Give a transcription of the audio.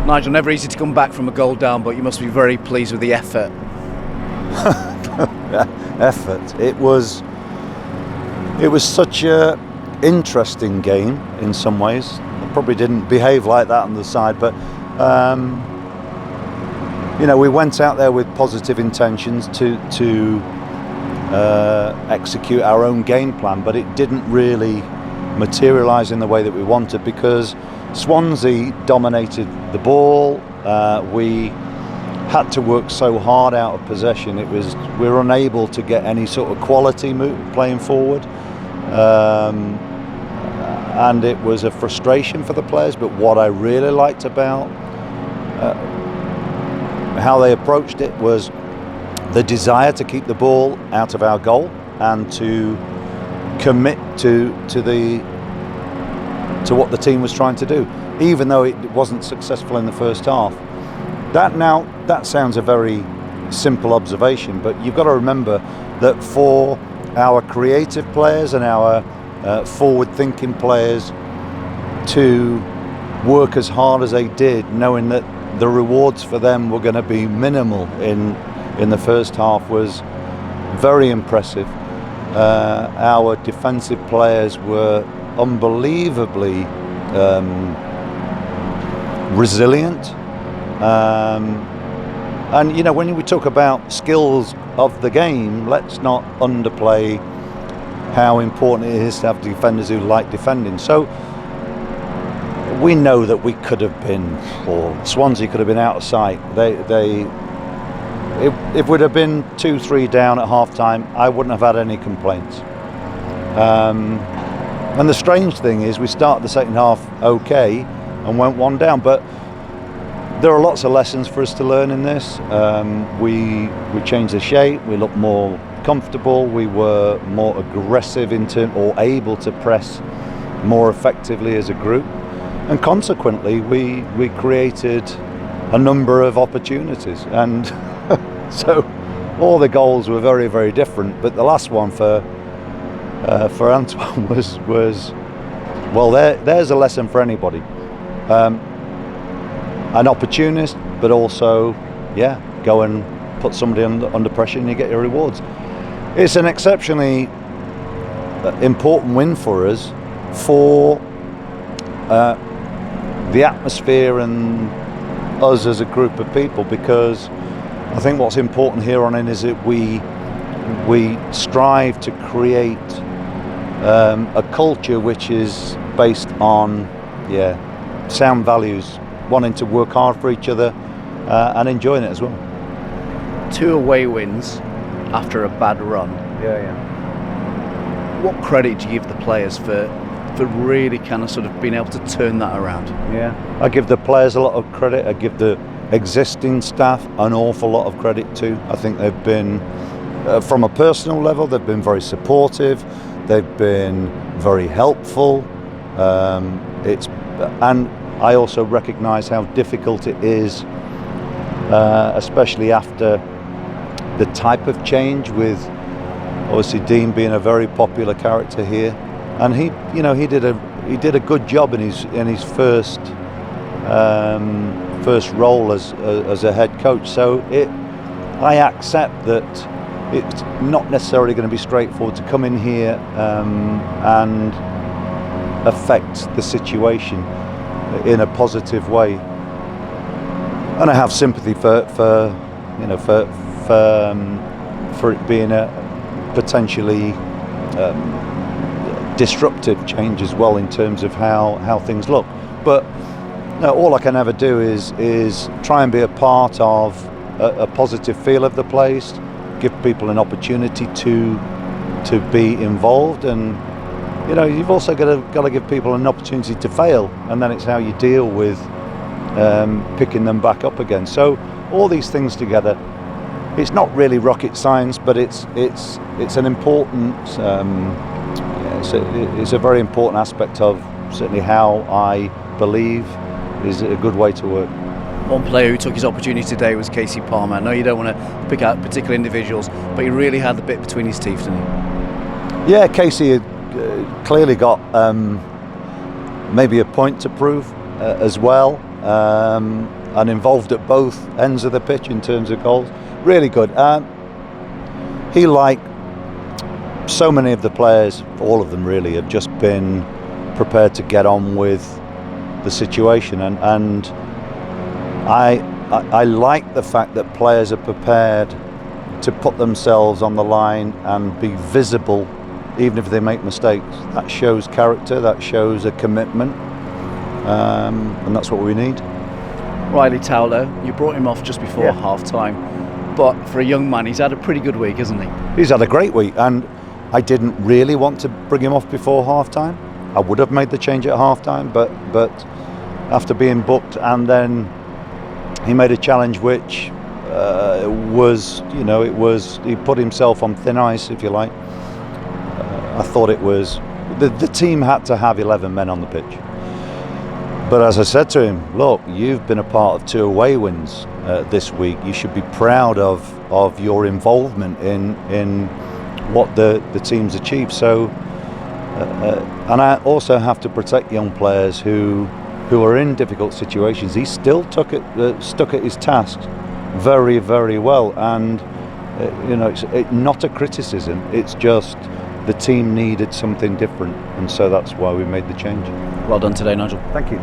Nigel, never easy to come back from a goal down, but you must be very pleased with the effort. Effort. It was such a interesting game in some ways. I probably didn't behave like that on the side, but we went out there with positive intentions to execute our own game plan, but it didn't really materialise in the way that we wanted because Swansea dominated the ball. We had to work so hard out of possession. We were unable to get any sort of quality playing forward, and it was a frustration for the players. But what I really liked about how they approached it was the desire to keep the ball out of our goal and to commit to what the team was trying to do, even though it wasn't successful in the first half. That sounds a very simple observation, but you've got to remember that for our creative players and our forward-thinking players to work as hard as they did, knowing that the rewards for them were going to be minimal in the first half, was very impressive. Our defensive players were unbelievably resilient, and when we talk about skills of the game, let's not underplay how important it is to have defenders who like defending. So we know that we could have been, or Swansea could have been out of sight. If we'd have been 2-3 down at half time, I wouldn't have had any complaints. And the strange thing is we started the second half okay and went 1 down, but there are lots of lessons for us to learn in this. We changed the shape, we looked more comfortable, we were more aggressive or able to press more effectively as a group, and consequently we created a number of opportunities, and so all the goals were very, very different, but the last one for Antoine was well, there's a lesson for anybody. An opportunist, but also, go and put somebody under pressure and you get your rewards. It's an exceptionally important win for us, for the atmosphere and us as a group of people, because I think what's important here on in is that we strive to create a culture which is based on sound values, wanting to work hard for each other and enjoying it as well. 2 away wins after a bad run. What credit do you give the players for really kind of sort of being able to turn that around? I give the players a lot of credit. I give the existing staff an awful lot of credit too. I think they've been, from a personal level, they've been very supportive. They've been very helpful. And I also recognise how difficult it is, especially after the type of change, with obviously Dean being a very popular character here, and he did a good job in his first role as a head coach. So I accept that it's not necessarily going to be straightforward to come in here and affect the situation in a positive way. And I have sympathy for it being a potentially disruptive change as well in terms of how things look. But all I can ever do is try and be a part of a positive feel of the place, give people an opportunity to be involved, and you've also got to give people an opportunity to fail, and then it's how you deal with picking them back up again. So all these things together, it's not really rocket science, but it's an important it's a very important aspect of certainly how I believe is a good way to work. One player who took his opportunity today was Casey Palmer. I know you don't want to pick out particular individuals, but he really had the bit between his teeth, didn't he? Yeah, Casey clearly got maybe a point to prove as well. and involved at both ends of the pitch in terms of goals. Really good. He, like so many of the players, all of them really, have just been prepared to get on with the situation, and I like the fact that players are prepared to put themselves on the line and be visible even if they make mistakes. That shows character, that shows a commitment, and that's what we need. Riley Towler, you brought him off just before half-time, but for a young man, he's had a pretty good week, hasn't he? He's had a great week, and I didn't really want to bring him off before half-time. I would have made the change at half-time, but after being booked, and then he made a challenge which he put himself on thin ice, if you like. I thought it was, the team had to have 11 men on the pitch. But as I said to him, look, you've been a part of 2 away wins this week. You should be proud of your involvement in what the team's achieved. So, and I also have to protect young players who are in difficult situations. He still stuck at his tasks very, very well, and it's not a criticism. It's just the team needed something different, and so that's why we made the change. Well done today, Nigel. Thank you.